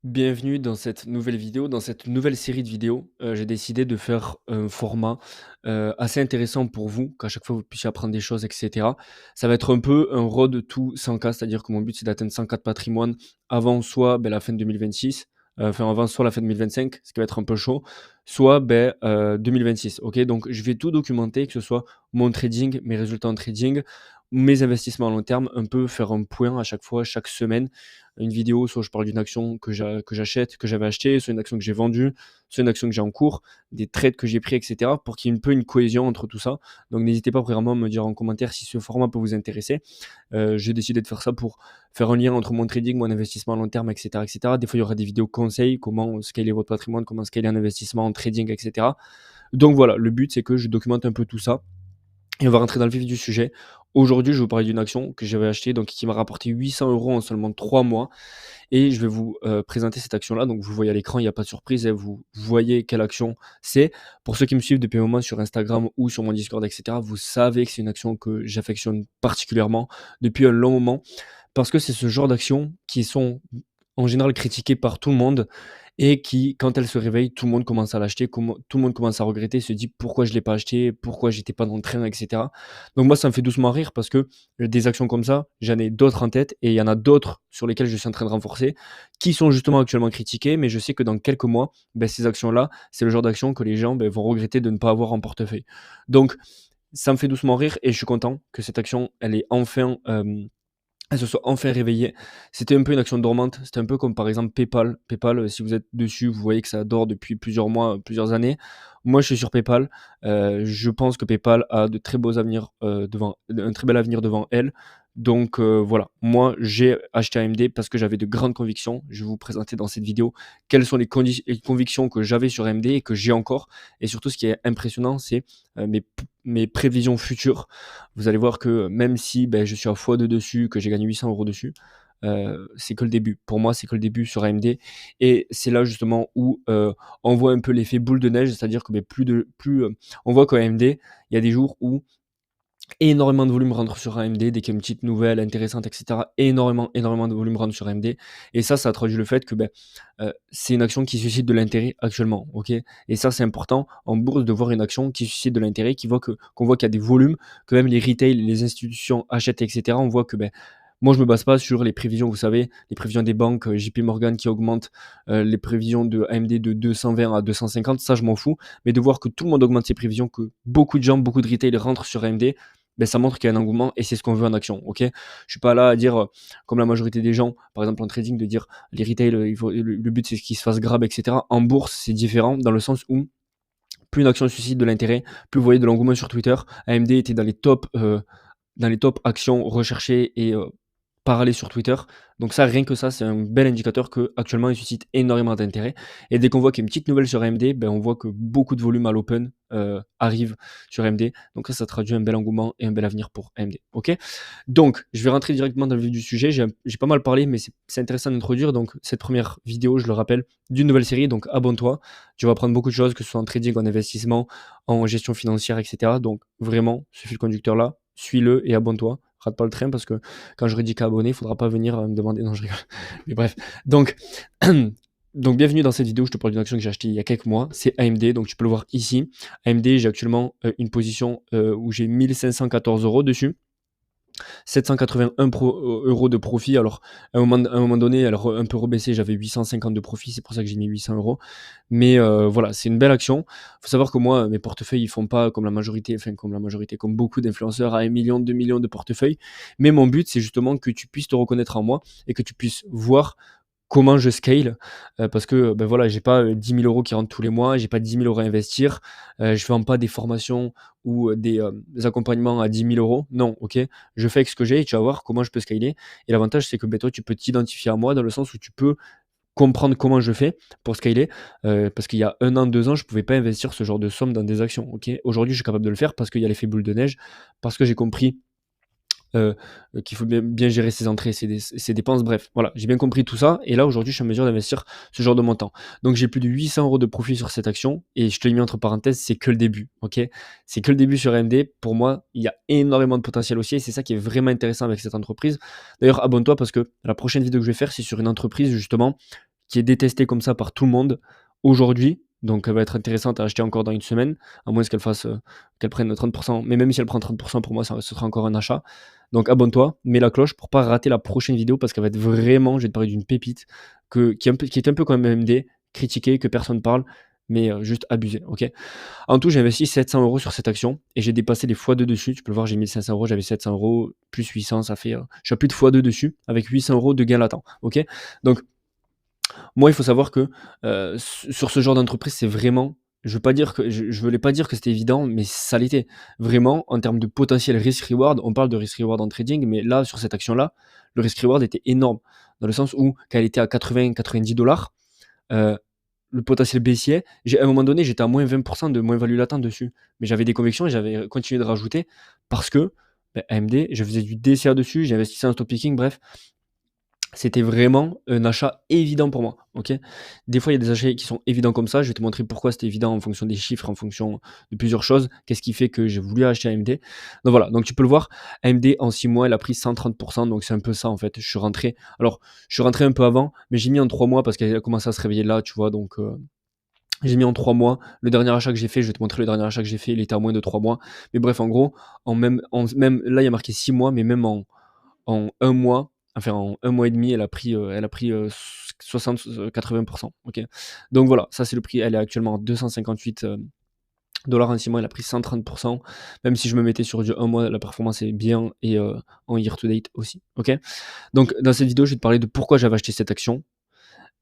Bienvenue dans cette nouvelle vidéo, dans cette nouvelle série de vidéos. J'ai décidé de faire un format, assez intéressant pour vous, qu'à chaque fois vous puissiez apprendre des choses et cetera. Ça va être un peu un road to 100K, c'est-à-dire que mon but c'est d'atteindre 100K de patrimoine avant soit, la fin de 2026, enfin avant soit la fin de 2025, ce qui va être un peu chaud, soit, 2026, OK? Donc je vais tout documenter, que ce soit mon trading, mes résultats en trading, mes investissements à long terme, un peu faire un point à chaque fois, chaque semaine, une vidéo, soit je parle d'une action que j'achète, que j'avais achetée, soit une action que j'ai vendue, soit une action que j'ai en cours, des trades que j'ai pris, etc. pour qu'il y ait un peu une cohésion entre tout ça. Donc n'hésitez pas vraiment à me dire en commentaire si ce format peut vous intéresser. J'ai décidé de faire ça pour faire un lien entre mon trading, mon investissement à long terme, etc., etc. Des fois, il y aura des vidéos conseils, comment scaler votre patrimoine, comment scaler un investissement en trading, etc. Donc voilà, le but, c'est que je documente un peu tout ça et on va rentrer dans le vif du sujet. Aujourd'hui, je vais vous parler d'une action que j'avais achetée, donc qui m'a rapporté 800 euros en seulement 3 mois. Et je vais vous présenter cette action-là. Donc, vous voyez à l'écran, il n'y a pas de surprise, hein, vous voyez quelle action c'est. Pour ceux qui me suivent depuis un moment sur Instagram ou sur mon Discord, etc., vous savez que c'est une action que j'affectionne particulièrement depuis un long moment. Parce que c'est ce genre d'actions qui sont en général critiquées par tout le monde et qui, quand elles se réveillent, tout le monde commence à l'acheter, tout le monde commence à regretter, se dit pourquoi je ne l'ai pas acheté, pourquoi j'étais pas dans le train, etc. Donc moi, ça me fait doucement rire parce que des actions comme ça, j'en ai d'autres en tête et il y en a d'autres sur lesquelles je suis en train de renforcer qui sont justement actuellement critiquées, mais je sais que dans quelques mois, ces actions-là, c'est le genre d'action que les gens vont regretter de ne pas avoir en portefeuille. Donc, ça me fait doucement rire et je suis content que cette action, elle se soit enfin réveillée. C'était un peu une action dormante. C'était un peu comme par exemple PayPal. PayPal, si vous êtes dessus, vous voyez que ça dort depuis plusieurs mois, plusieurs années. Moi, je suis sur PayPal. Je pense que PayPal a de très beaux avenirs un très bel avenir devant elle. Donc voilà, moi j'ai acheté AMD parce que j'avais de grandes convictions. Je vais vous présenter dans cette vidéo quelles sont les convictions que j'avais sur AMD et que j'ai encore. Et surtout, ce qui est impressionnant, c'est mes prévisions futures. Vous allez voir que même si je suis à x2 dessus, que j'ai gagné 800 euros dessus, c'est que le début. Pour moi, c'est que le début sur AMD. Et c'est là justement où on voit un peu l'effet boule de neige, c'est-à-dire que on voit qu'à AMD, il y a des jours où énormément de volume rentre sur AMD, dès qu'il y a une petite nouvelle intéressante, etc. Énormément de volume rentre sur AMD. Et ça traduit le fait que c'est une action qui suscite de l'intérêt actuellement. Ok, et ça, c'est important en bourse de voir une action qui suscite de l'intérêt, qu'on voit qu'il y a des volumes, que même les retail, les institutions achètent, etc. On voit que moi, je me base pas sur les prévisions, vous savez, les prévisions des banques, JP Morgan qui augmente les prévisions de AMD de 220 à 250, ça je m'en fous. Mais de voir que tout le monde augmente ses prévisions, que beaucoup de gens, beaucoup de retail rentrent sur AMD, ça montre qu'il y a un engouement et c'est ce qu'on veut en action. Ok, je suis pas là à dire, comme la majorité des gens, par exemple en trading, de dire les retail, le but c'est qu'ils se fassent grab, etc. En bourse, c'est différent dans le sens où plus une action suscite de l'intérêt, plus vous voyez de l'engouement sur Twitter. AMD était dans les top actions recherchées et parler sur Twitter. Donc ça, rien que ça, c'est un bel indicateur qu'actuellement, il suscite énormément d'intérêt. Et dès qu'on voit qu'il y a une petite nouvelle sur AMD, on voit que beaucoup de volume à l'open arrive sur AMD. Donc ça traduit un bel engouement et un bel avenir pour AMD. Ok. Donc, je vais rentrer directement dans le vif du sujet. J'ai pas mal parlé, mais c'est intéressant d'introduire. Donc, cette première vidéo, je le rappelle, d'une nouvelle série. Donc, abonne-toi. Tu vas apprendre beaucoup de choses, que ce soit en trading, en investissement, en gestion financière, etc. Donc, vraiment, ce fil conducteur là, suis-le et abonne-toi. Rate pas le train parce que quand j'aurai dit qu'à abonner, il faudra pas venir me demander. Non, je rigole. Mais bref. Donc, donc, bienvenue dans cette vidéo. Je te parle d'une action que j'ai achetée il y a quelques mois. C'est AMD. Donc, tu peux le voir ici. AMD, j'ai actuellement une position où j'ai 1514 euros dessus. 781 euros de profit. Alors, à un moment donné, elle a un peu rebaissé. J'avais 850 de profit. C'est pour ça que j'ai mis 800 euros. Mais voilà, c'est une belle action. Il faut savoir que moi, mes portefeuilles, ils font pas comme la majorité, comme beaucoup d'influenceurs, à 1 million, 2 millions de portefeuilles. Mais mon but, c'est justement que tu puisses te reconnaître en moi et que tu puisses voir comment je scale, parce que voilà, j'ai pas 10 000 euros qui rentrent tous les mois, j'ai pas 10 000 euros à investir, je vends pas des formations ou des accompagnements à 10 000 euros. Non, ok, je fais avec ce que j'ai et tu vas voir comment je peux scaler. Et l'avantage, c'est que toi, tu peux t'identifier à moi dans le sens où tu peux comprendre comment je fais pour scaler, parce qu'il y a 1 an, 2 ans, je pouvais pas investir ce genre de somme dans des actions. Ok, aujourd'hui, je suis capable de le faire parce qu'il y a l'effet boule de neige, parce que j'ai compris heu, qu'il faut bien gérer ses entrées, ses dépenses, bref, voilà, j'ai bien compris tout ça et là, aujourd'hui, je suis en mesure d'investir ce genre de montant. Donc j'ai plus de 800 euros de profit sur cette action et je te l'ai mis entre parenthèses, c'est que le début, OK? C'est que le début sur AMD. Pour moi, il y a énormément de potentiel aussi et c'est ça qui est vraiment intéressant avec cette entreprise. D'ailleurs, abonne-toi parce que la prochaine vidéo que je vais faire, c'est sur une entreprise justement qui est détestée comme ça par tout le monde aujourd'hui. Donc elle va être intéressante à acheter encore dans une semaine, à moins qu'elle prenne 30%. Mais même si elle prend 30%, pour moi, ce sera encore un achat. Donc abonne-toi, mets la cloche pour pas rater la prochaine vidéo parce qu'elle va être vraiment, je vais te parler d'une pépite qui est un peu comme AMD, critiquée, que personne parle, mais juste abusée, ok. En tout, j'ai investi 700 euros sur cette action et j'ai dépassé les x2 dessus. Tu peux le voir, j'ai mis 500 euros, j'avais 700 euros, plus 800, ça fait. Je suis à plus de x2 dessus avec 800 euros de gain latent. Ok. Donc, moi, il faut savoir que sur ce genre d'entreprise, c'est vraiment. Je voulais pas dire que c'était évident, mais ça l'était. Vraiment, en termes de potentiel risk-reward, on parle de risk-reward en trading, mais là, sur cette action-là, le risk-reward était énorme. Dans le sens où, quand elle était à 80-90 $, euh, le potentiel baissier. À un moment donné, j'étais à moins 20% de moins-value latente dessus. Mais j'avais des convictions et j'avais continué de rajouter parce que AMD, je faisais du DCA dessus, j'investissais en stop picking, bref. C'était vraiment un achat évident pour moi. Ok. Des fois, il y a des achats qui sont évidents comme ça. Je vais te montrer pourquoi c'était évident en fonction des chiffres, en fonction de plusieurs choses. Qu'est-ce qui fait que j'ai voulu acheter AMD. Donc voilà, donc tu peux le voir. AMD, en 6 mois, elle a pris 130%. Donc c'est un peu ça en fait. Je suis rentré. Alors, je suis rentré un peu avant, mais j'ai mis en 3 mois parce qu'elle a commencé à se réveiller là, tu vois. Donc, j'ai mis en 3 mois. Le dernier achat que j'ai fait, je vais te montrer le dernier achat que j'ai fait, il était à moins de 3 mois. Mais bref, en gros, même là, il y a marqué 6 mois, mais même en un mois, enfin en un mois et demi, elle a pris 60-80%. Ok. Donc voilà, ça c'est le prix. Elle est actuellement à 258 dollars en 6 mois, elle a pris 130%. Même si je me mettais sur du 1 mois, la performance est bien et en year to date aussi. Ok. Donc dans cette vidéo, je vais te parler de pourquoi j'avais acheté cette action.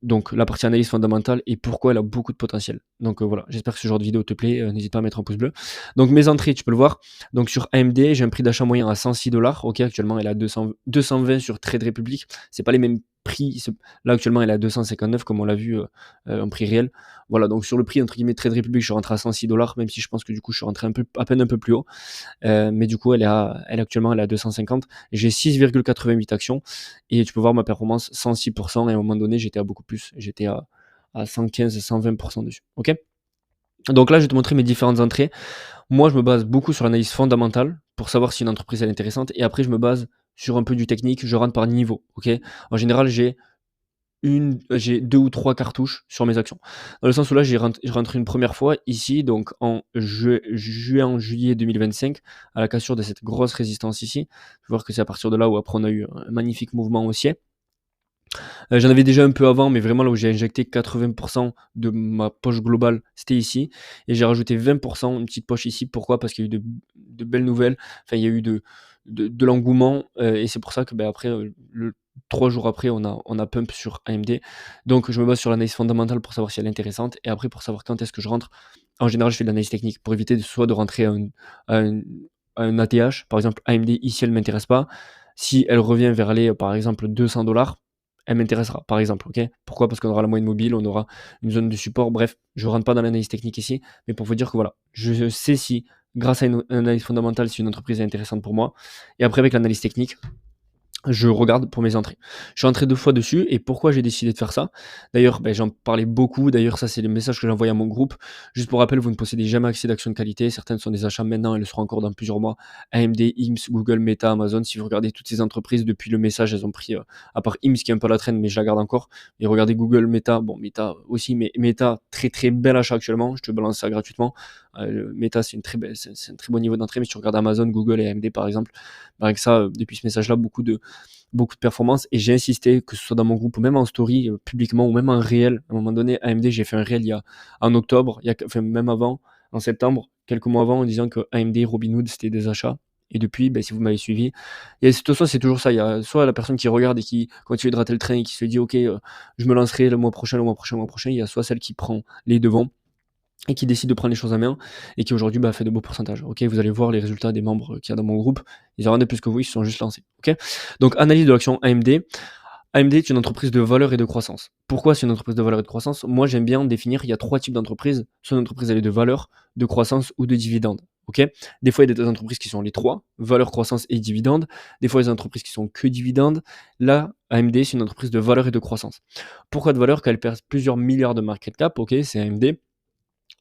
Donc la partie analyse fondamentale et pourquoi elle a beaucoup de potentiel. Donc voilà, j'espère que ce genre de vidéo te plaît. N'hésite pas à mettre un pouce bleu. Donc mes entrées, tu peux le voir. Donc sur AMD, j'ai un prix d'achat moyen à 106 $. Ok, actuellement elle est à 220 sur Trade Republic. C'est pas les mêmes prix. Là actuellement elle est à 259 comme on l'a vu en prix réel. Voilà, donc sur le prix entre guillemets Trade Republic, je suis rentré à 106 $, même si je pense que du coup je suis rentré à peine un peu plus haut. Mais du coup, actuellement, elle est à 250. J'ai 6,88 actions et tu peux voir ma performance 106%. Et à un moment donné, j'étais à beaucoup plus. J'étais à 115, 120% dessus. Ok. Donc là, je vais te montrer mes différentes entrées. Moi, je me base beaucoup sur l'analyse fondamentale pour savoir si une entreprise est intéressante. Et après, je me base sur un peu du technique. Je rentre par niveau. Ok. En général, j'ai 2 ou 3 cartouches sur mes actions. Dans le sens où là, j'ai rentré une première fois ici, donc en juillet 2025, à la cassure de cette grosse résistance ici. Je vois que c'est à partir de là où après on a eu un magnifique mouvement haussier. J'en avais déjà un peu avant, mais vraiment là où j'ai injecté 80% de ma poche globale, c'était ici. Et j'ai rajouté 20%, une petite poche ici. Pourquoi? Parce qu'il y a eu de belles nouvelles. Enfin, il y a eu de l'engouement. Et c'est pour ça que après, 3 jours après, on a pump sur AMD. Donc je me base sur l'analyse fondamentale pour savoir si elle est intéressante. Et après, pour savoir quand est-ce que je rentre. En général, je fais de l'analyse technique pour éviter soit de rentrer à un ATH. Par exemple, AMD, ici, elle ne m'intéresse pas. Si elle revient vers les, par exemple, 200 $, elle m'intéressera, par exemple. Ok. Pourquoi? Parce qu'on aura la moyenne mobile, on aura une zone de support. Bref, je ne rentre pas dans l'analyse technique ici, mais pour vous dire que voilà, je sais si, grâce à une analyse fondamentale, si une entreprise est intéressante pour moi. Et après, avec l'analyse technique, je regarde pour mes entrées. Je suis entré 2 fois dessus et pourquoi j'ai décidé de faire ça. D'ailleurs, j'en parlais beaucoup. D'ailleurs, ça, c'est les messages que j'ai envoyés à mon groupe. Juste pour rappel, vous ne possédez jamais accès d'actions de qualité. Certaines sont des achats maintenant, elles le seront encore dans plusieurs mois. AMD, IMS, Google, Meta, Amazon. Si vous regardez toutes ces entreprises, depuis le message, elles ont pris, à part IMS qui est un peu à la traîne, mais je la garde encore. Et regardez Google, Meta, bon, Meta aussi, mais Meta, très très bel achat actuellement. Je te balance ça gratuitement. Meta, c'est un très bon niveau d'entrée, mais si tu regardes Amazon, Google et AMD par exemple, avec ça, depuis ce message-là, beaucoup de performance. Et j'ai insisté, que ce soit dans mon groupe ou même en story, publiquement ou même en réel. À un moment donné, AMD, j'ai fait un réel en octobre, enfin, même avant, en septembre, quelques mois avant, en disant que AMD, Robinhood, c'était des achats. Et depuis, si vous m'avez suivi, et de toute façon, c'est toujours ça. Il y a soit la personne qui regarde et qui continue de rater le train et qui se dit, ok, je me lancerai le mois prochain, le mois prochain, le mois prochain. Il y a soit celle qui prend les devants et qui décide de prendre les choses en main et qui aujourd'hui fait de beaux pourcentages. Ok, vous allez voir les résultats des membres qu'il y a dans mon groupe. Ils en rendent plus que vous, ils se sont juste lancés. Ok, donc analyse de l'action AMD. AMD est une entreprise de valeur et de croissance. Pourquoi c'est une entreprise de valeur et de croissance? Moi, j'aime bien définir, il y a 3 types d'entreprises. Soit une entreprise elle est de valeur, de croissance ou de dividende. Ok, des fois, il y a des entreprises qui sont les 3, valeur, croissance et dividende. Des fois, il y a des entreprises qui sont que dividendes. Là, AMD, c'est une entreprise de valeur et de croissance. Pourquoi de valeur? Qu'elle perd plusieurs milliards de market cap. Ok, c'est AMD.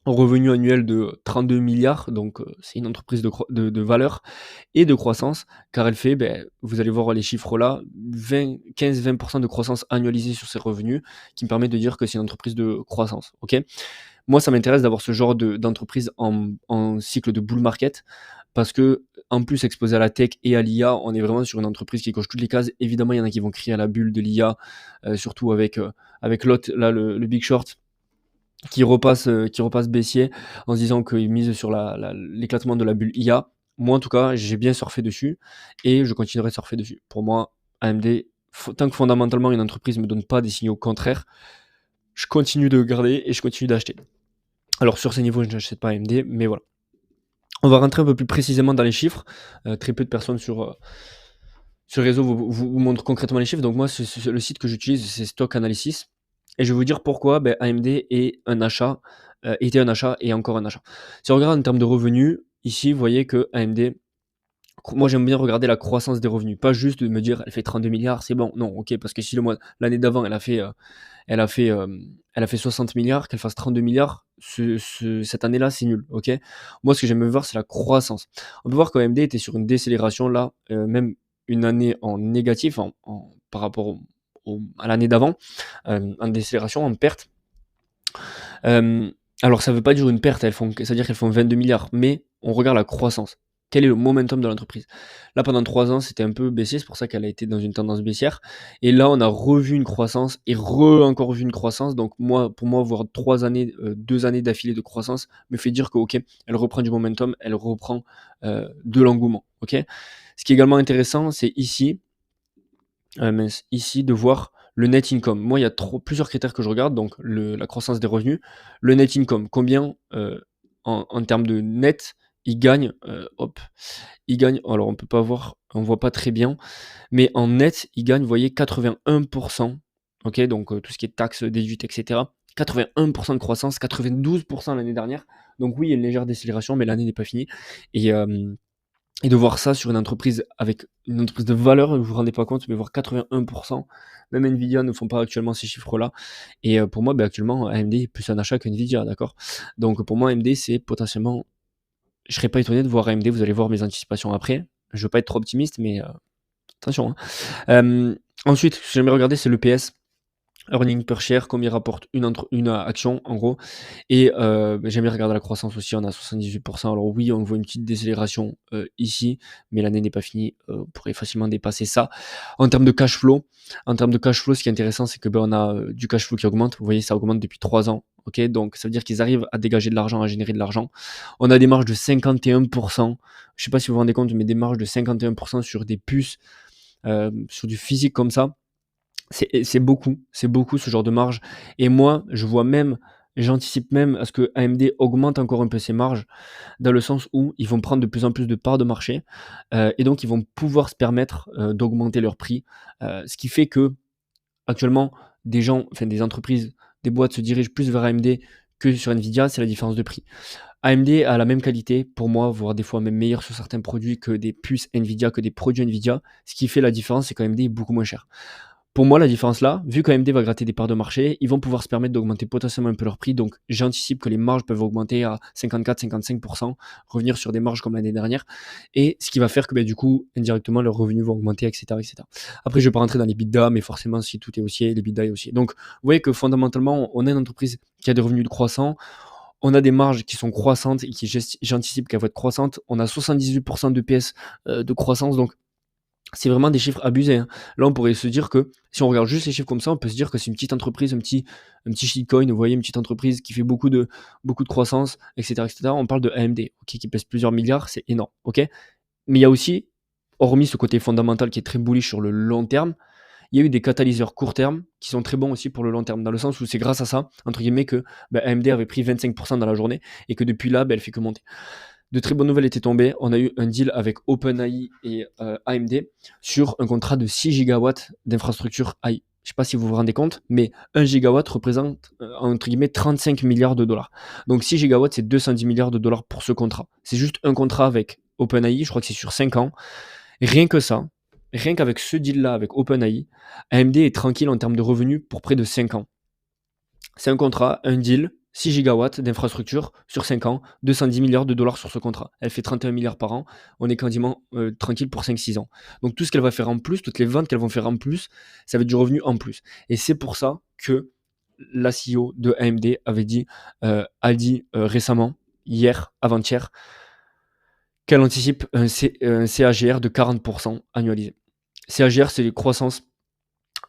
un revenu annuel de 32 milliards, donc c'est une entreprise de valeur et de croissance, car elle fait, vous allez voir les chiffres là, 15-20% de croissance annualisée sur ses revenus, qui me permet de dire que c'est une entreprise de croissance, OK? Moi, ça m'intéresse d'avoir ce genre d'entreprise en cycle de bull market parce qu'en plus exposé à la tech et à l'IA, on est vraiment sur une entreprise qui coche toutes les cases. Évidemment, il y en a qui vont crier à la bulle de l'IA, surtout avec l'autre là, le Big Short qui repasse baissier en se disant qu'il mise sur l'éclatement de la bulle IA. Moi, en tout cas, j'ai bien surfé dessus et je continuerai de surfer dessus. Pour moi, AMD, tant que fondamentalement une entreprise ne me donne pas des signaux contraires, je continue de garder et je continue d'acheter. Alors sur ces niveaux, je n'achète pas AMD, mais voilà. On va rentrer un peu plus précisément dans les chiffres. Très peu de personnes sur le réseau vous montrent concrètement les chiffres. Donc moi, le site que j'utilise, c'est Stock Analysis. Et je vais vous dire pourquoi AMD était un achat et encore un achat. Si on regarde en termes de revenus, ici, vous voyez que AMD, moi j'aime bien regarder la croissance des revenus, pas juste de me dire elle fait 32 milliards, c'est bon. Non, ok, parce que si l'année d'avant elle a fait, elle a fait 60 milliards, qu'elle fasse 32 milliards, cette année-là, c'est nul, ok? Moi, ce que j'aime voir, c'est la croissance. On peut voir qu'AMD était sur une décélération là, même une année en négatif par rapport à l'année d'avant, en décélération, en perte. Alors ça veut pas dire une perte, c'est-à-dire qu'elles font 22 milliards, mais on regarde la croissance. Quel est le momentum de l'entreprise? Là, pendant 3 ans, c'était un peu baissier, c'est pour ça qu'elle a été dans une tendance baissière. Et là, on a revu une croissance et encore vu une croissance. Donc pour moi, voir 3 années, 2 années d'affilée de croissance me fait dire que, OK, elle reprend du momentum, elle reprend de l'engouement. OK? Ce qui est également intéressant, c'est ici de voir le net income. Moi, il y a plusieurs critères que je regarde, donc la croissance des revenus, le net income, combien en termes de net il gagne, alors on peut pas voir, on voit pas très bien, mais en net, il gagne, vous voyez, 81%, ok, donc tout ce qui est taxes déduites, etc. 81% de croissance, 92% l'année dernière. Donc oui, il y a une légère décélération, mais l'année n'est pas finie. Et, et de voir ça sur une entreprise avec une entreprise de valeur, vous vous rendez pas compte, mais voir 81%, même Nvidia ne font pas actuellement ces chiffres-là. Et pour moi, actuellement, AMD est plus un achat qu'Nvidia, d'accord? Donc pour moi, AMD, c'est potentiellement, je serais pas étonné de voir AMD, vous allez voir mes anticipations après. Je veux pas être trop optimiste, mais attention, hein. Ensuite, j'aimerais regarder, c'est l'EPS. Earning per share, combien rapporte une action en gros. Et j'aime bien regarder la croissance aussi, on a 78%. Alors oui, on voit une petite décélération ici, mais l'année n'est pas finie, on pourrait facilement dépasser ça. En termes de cash flow, ce qui est intéressant, c'est que on a du cash flow qui augmente. Vous voyez, ça augmente depuis 3 ans. Ok, donc ça veut dire qu'ils arrivent à dégager de l'argent, à générer de l'argent. On a des marges de 51%. Je sais pas si vous vous rendez compte, mais des marges de 51% sur des puces, sur du physique comme ça. C'est beaucoup ce genre de marge. Et moi, j'anticipe même à ce que AMD augmente encore un peu ses marges, dans le sens où ils vont prendre de plus en plus de parts de marché, et donc ils vont pouvoir se permettre d'augmenter leur prix. Ce qui fait que actuellement, des entreprises, des boîtes se dirigent plus vers AMD que sur Nvidia, c'est la différence de prix. AMD a la même qualité, pour moi, voire des fois même meilleure sur certains produits que des puces Nvidia, que des produits Nvidia. Ce qui fait la différence, c'est qu'AMD est beaucoup moins cher. Pour moi, la différence là, vu qu'AMD va gratter des parts de marché, ils vont pouvoir se permettre d'augmenter potentiellement un peu leur prix. Donc, j'anticipe que les marges peuvent augmenter à 54-55%, revenir sur des marges comme l'année dernière. Et ce qui va faire que, du coup, indirectement, leurs revenus vont augmenter, etc., etc. Après, je ne vais pas rentrer dans les bidas, mais forcément, si tout est haussier, les bidas est haussier. Donc, vous voyez que fondamentalement, on a une entreprise qui a des revenus de croissants. On a des marges qui sont croissantes et j'anticipe qu'elles vont être croissantes. On a 78% de PS de croissance. Donc, c'est vraiment des chiffres abusés, hein. Là, on pourrait se dire que si on regarde juste les chiffres comme ça, on peut se dire que c'est une petite entreprise, un petit shitcoin, vous voyez, une petite entreprise qui fait beaucoup de croissance, etc., etc. On parle de AMD, ok, qui pèse plusieurs milliards, c'est énorme, ok. Mais il y a aussi, hormis ce côté fondamental qui est très bullish sur le long terme, il y a eu des catalyseurs court terme qui sont très bons aussi pour le long terme, dans le sens où c'est grâce à ça, entre guillemets, que AMD avait pris 25% dans la journée et que depuis là, elle fait que monter. De très bonnes nouvelles étaient tombées. On a eu un deal avec OpenAI et AMD sur un contrat de 6 gigawatts d'infrastructure AI. Je ne sais pas si vous vous rendez compte, mais 1 gigawatt représente entre guillemets 35 milliards de dollars. Donc 6 gigawatts, c'est 210 milliards de dollars pour ce contrat. C'est juste un contrat avec OpenAI, je crois que c'est sur 5 ans. Rien que ça, rien qu'avec ce deal-là avec OpenAI, AMD est tranquille en termes de revenus pour près de 5 ans. C'est un contrat, un deal 6 gigawatts d'infrastructure sur 5 ans, 210 milliards de dollars sur ce contrat. Elle fait 31 milliards par an. On est quasiment tranquille pour 5-6 ans. Donc tout ce qu'elle va faire en plus, toutes les ventes qu'elles vont faire en plus, ça va être du revenu en plus. Et c'est pour ça que la CEO de AMD a dit récemment, hier, avant-hier, qu'elle anticipe un CAGR de 40% annualisé. CAGR, c'est les croissances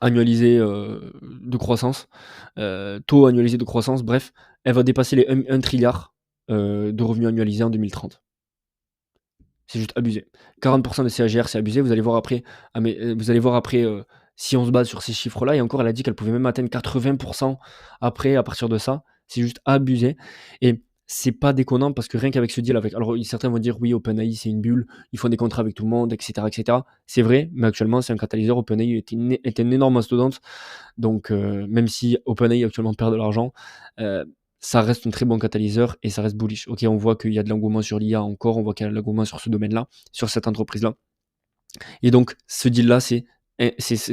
annualisées de croissance, taux annualisé de croissance, bref, elle va dépasser les 1 trilliard de revenus annualisés en 2030. C'est juste abusé. 40% de CAGR, c'est abusé. Vous allez voir après, si on se base sur ces chiffres-là, et encore, elle a dit qu'elle pouvait même atteindre 80% après, à partir de ça. C'est juste abusé. Et c'est pas déconnant parce que rien qu'avec ce deal, alors certains vont dire oui, OpenAI c'est une bulle, ils font des contrats avec tout le monde, etc., etc. C'est vrai, mais actuellement c'est un catalyseur. OpenAI est un énorme mastodonte, donc même si OpenAI actuellement perd de l'argent, ça reste un très bon catalyseur et ça reste bullish. Ok, on voit qu'il y a de l'engouement sur l'IA encore, on voit qu'il y a de l'engouement sur ce domaine-là, sur cette entreprise-là. Et donc, ce deal-là, c'est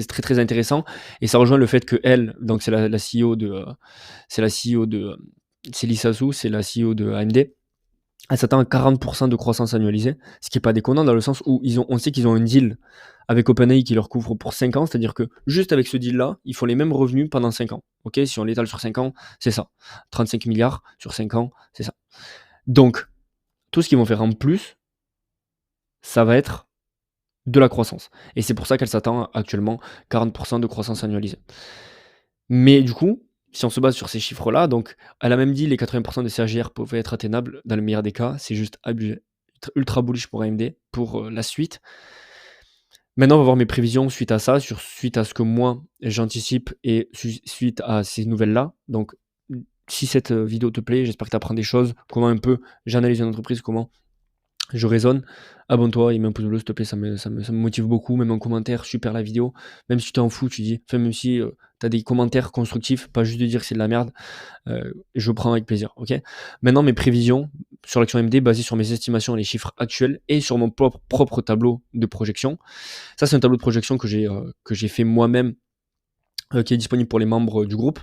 très très intéressant et ça rejoint le fait que elle, donc c'est la CEO de, c'est Lisa Su, c'est la CEO de AMD. Elle s'attend à 40% de croissance annualisée, ce qui est pas déconnant dans le sens où on sait qu'ils ont un deal avec OpenAI qui leur couvre pour 5 ans, c'est-à-dire que juste avec ce deal-là, ils font les mêmes revenus pendant 5 ans. Ok, si on l'étale sur 5 ans, c'est ça. 35 milliards sur 5 ans, c'est ça. Donc, tout ce qu'ils vont faire en plus, ça va être de la croissance. Et c'est pour ça qu'elle s'attend actuellement 40% de croissance annualisée. Mais du coup, si on se base sur ces chiffres-là, donc elle a même dit les 80% de CAGR pouvaient être atteignables dans le meilleur des cas, c'est juste abusé. Ultra bullish pour AMD, pour la suite. Maintenant, on va voir mes prévisions suite à ça, suite à ce que moi j'anticipe et suite à ces nouvelles-là. Donc, si cette vidéo te plaît, j'espère que tu apprends des choses, comment un peu j'analyse une entreprise, comment je raisonne. Abonne-toi et mets un pouce bleu s'il te plaît, ça me motive beaucoup. Même en commentaire, super la vidéo. Même si tu t'en fous, tu dis, enfin, même si tu as des commentaires constructifs, pas juste de dire que c'est de la merde, je prends avec plaisir. Ok. Maintenant, mes prévisions sur l'action MD basées sur mes estimations et les chiffres actuels et sur mon propre tableau de projection. Ça, c'est un tableau de projection que j'ai fait moi-même, qui est disponible pour les membres du groupe.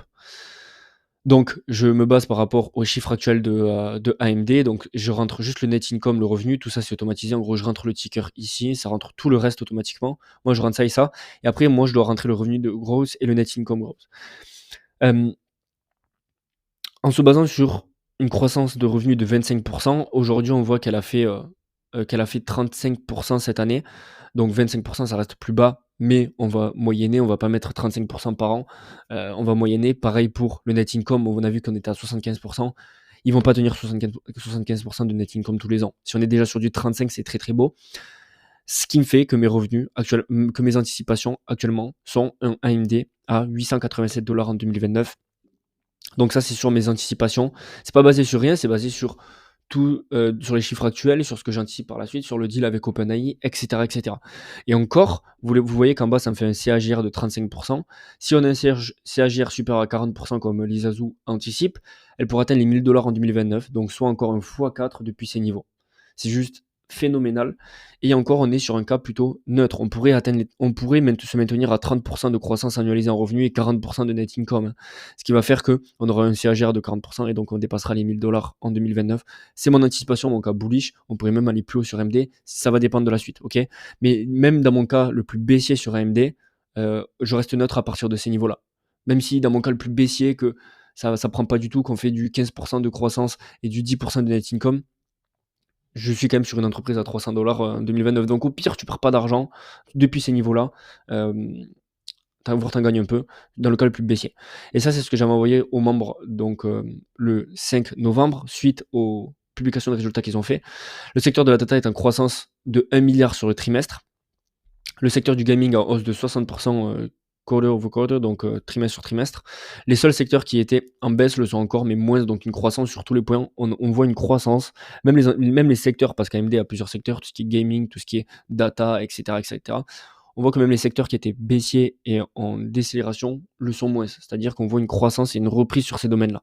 Donc, je me base par rapport aux chiffres actuels de AMD. Donc, je rentre juste le net income, le revenu, tout ça c'est automatisé. En gros, je rentre le ticker ici, ça rentre tout le reste automatiquement. Moi, je rentre ça et ça. Et après, moi, je dois rentrer le revenu de growth et le net income growth. En se basant sur une croissance de revenus de 25%, aujourd'hui, on voit qu'elle a fait 35% cette année. Donc 25%, ça reste plus bas, mais on va moyenner, on va pas mettre 35% par an. On va moyenner. Pareil pour le net income, on a vu qu'on était à 75%. Ils vont pas tenir 75% de net income tous les ans. Si on est déjà sur du 35, c'est très très beau. Ce qui me fait que mes revenus actuels, que mes anticipations actuellement sont un AMD à 887 $ en 2029. Donc ça, c'est sur mes anticipations. C'est pas basé sur rien, c'est basé sur tout, sur les chiffres actuels, sur ce que j'anticipe par la suite, sur le deal avec OpenAI, etc., etc. Et encore, vous voyez qu'en bas, ça me fait un CAGR de 35%. Si on a un CAGR supérieur à 40%, comme Lisa Su anticipe, elle pourrait atteindre les 1 000 $ en 2029, donc soit encore un x4 depuis ces niveaux. C'est juste phénoménal. Et encore, on est sur un cas plutôt neutre. On pourrait se maintenir à 30% de croissance annualisée en revenus et 40% de net income. Ce qui va faire qu'on aura un CAGR de 40% et donc on dépassera les 1 000 $ en 2029. C'est mon anticipation, mon cas bullish. On pourrait même aller plus haut sur AMD. Ça va dépendre de la suite, ok. Mais même dans mon cas le plus baissier sur AMD, je reste neutre à partir de ces niveaux-là. Même si dans mon cas le plus baissier, que ça prend pas du tout, qu'on fait du 15% de croissance et du 10% de net income, je suis quand même sur une entreprise à 300 $ en 2029. Donc au pire, tu perds pas d'argent depuis ces niveaux-là. Voire t'en gagnes un peu, dans le cas le plus baissier. Et ça, c'est ce que j'avais envoyé aux membres donc, le 5 novembre, suite aux publications de résultats qu'ils ont fait. Le secteur de la data est en croissance de 1 milliard sur le trimestre. Le secteur du gaming en hausse de 60% quarter over quarter, donc trimestre sur trimestre. Les seuls secteurs qui étaient en baisse le sont encore, mais moins, donc une croissance sur tous les points. On voit une croissance, même les secteurs, parce qu'AMD a plusieurs secteurs, tout ce qui est gaming, tout ce qui est data, etc., etc. On voit que même les secteurs qui étaient baissiers et en décélération le sont moins. C'est-à-dire qu'on voit une croissance et une reprise sur ces domaines-là.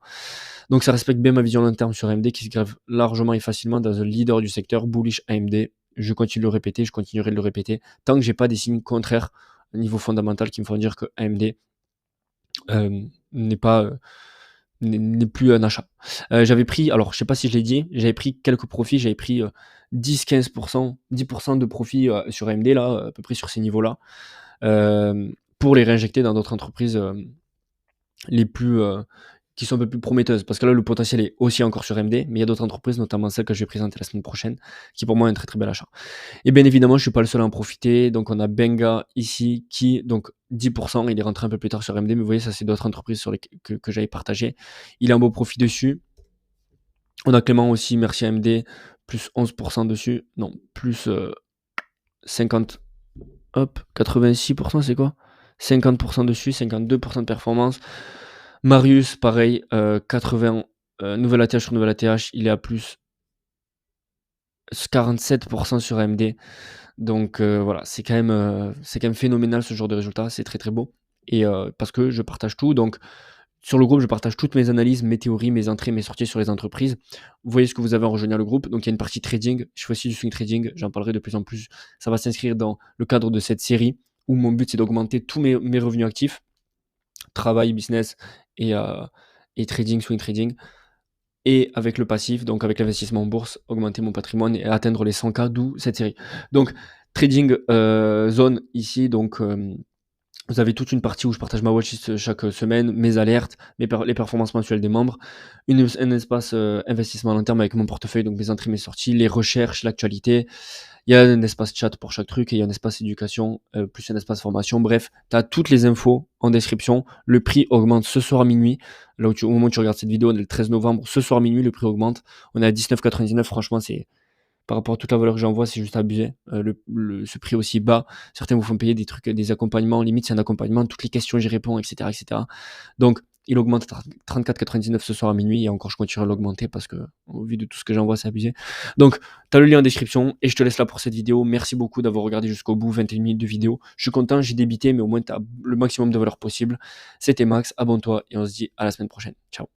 Donc ça respecte bien ma vision long terme sur AMD qui se grève largement et facilement dans un leader du secteur, bullish AMD. Je continue de le répéter, je continuerai de le répéter, tant que j'ai pas des signes contraires au niveau fondamental qui me font dire que AMD n'est pas n'est plus un achat. J'avais pris, alors je sais pas si je l'ai dit, j'avais pris quelques profits, j'avais pris 10-15%, 10% de profit sur AMD là, à peu près sur ces niveaux-là, pour les réinjecter dans d'autres entreprises les plus qui sont un peu plus prometteuses. Parce que là, le potentiel est aussi encore sur AMD, mais il y a d'autres entreprises, notamment celle que je vais présenter la semaine prochaine, qui pour moi est un très très bel achat. Et bien évidemment, je suis pas le seul à en profiter. Donc on a Benga ici qui, donc 10%, il est rentré un peu plus tard sur AMD, mais vous voyez, ça c'est d'autres entreprises sur que j'avais partagé. Il a un beau profit dessus. On a Clément aussi, merci AMD, plus 11% dessus. Non, plus 50, hop, 86%, c'est quoi? 50% dessus, 52% de performance. Marius, pareil, 80, nouvel ATH sur nouvel ATH, il est à plus 47% sur AMD. Donc voilà, c'est quand même phénoménal ce genre de résultat, c'est très très beau. Et parce que je partage tout, donc sur le groupe, je partage toutes mes analyses, mes théories, mes entrées, mes sorties sur les entreprises. Vous voyez ce que vous avez en rejoignant le groupe. Donc il y a une partie trading, je fais aussi du swing trading, j'en parlerai de plus en plus. Ça va s'inscrire dans le cadre de cette série où mon but c'est d'augmenter tous mes revenus actifs, travail, business et, trading, swing trading. Et avec le passif, donc avec l'investissement en bourse, augmenter mon patrimoine et atteindre les 100K, d'où cette série. Donc, trading zone ici, donc vous avez toute une partie où je partage ma watchlist chaque semaine, mes alertes, les performances mensuelles des membres, un espace investissement à long terme avec mon portefeuille, donc mes entrées, mes sorties, les recherches, l'actualité. Il y a un espace chat pour chaque truc et il y a un espace éducation, plus un espace formation. Bref, tu as toutes les infos en description. Le prix augmente ce soir à minuit. Là où au moment où tu regardes cette vidéo, on est le 13 novembre. Ce soir à minuit, le prix augmente. On est à 19,99. Franchement, c'est par rapport à toute la valeur que j'envoie, c'est juste abusé. Ce prix aussi bas. Certains vous font payer des trucs, des accompagnements. Limite, c'est un accompagnement. Toutes les questions, j'y réponds, etc., etc. Donc, il augmente à 34,99 ce soir à minuit et encore je continuerai à l'augmenter parce que au vu de tout ce que j'envoie c'est abusé. Donc tu as le lien en description et je te laisse là pour cette vidéo. Merci beaucoup d'avoir regardé jusqu'au bout, 21 minutes de vidéo. Je suis content, j'ai débité mais au moins tu as le maximum de valeur possible. C'était Max, abonne-toi et on se dit à la semaine prochaine. Ciao.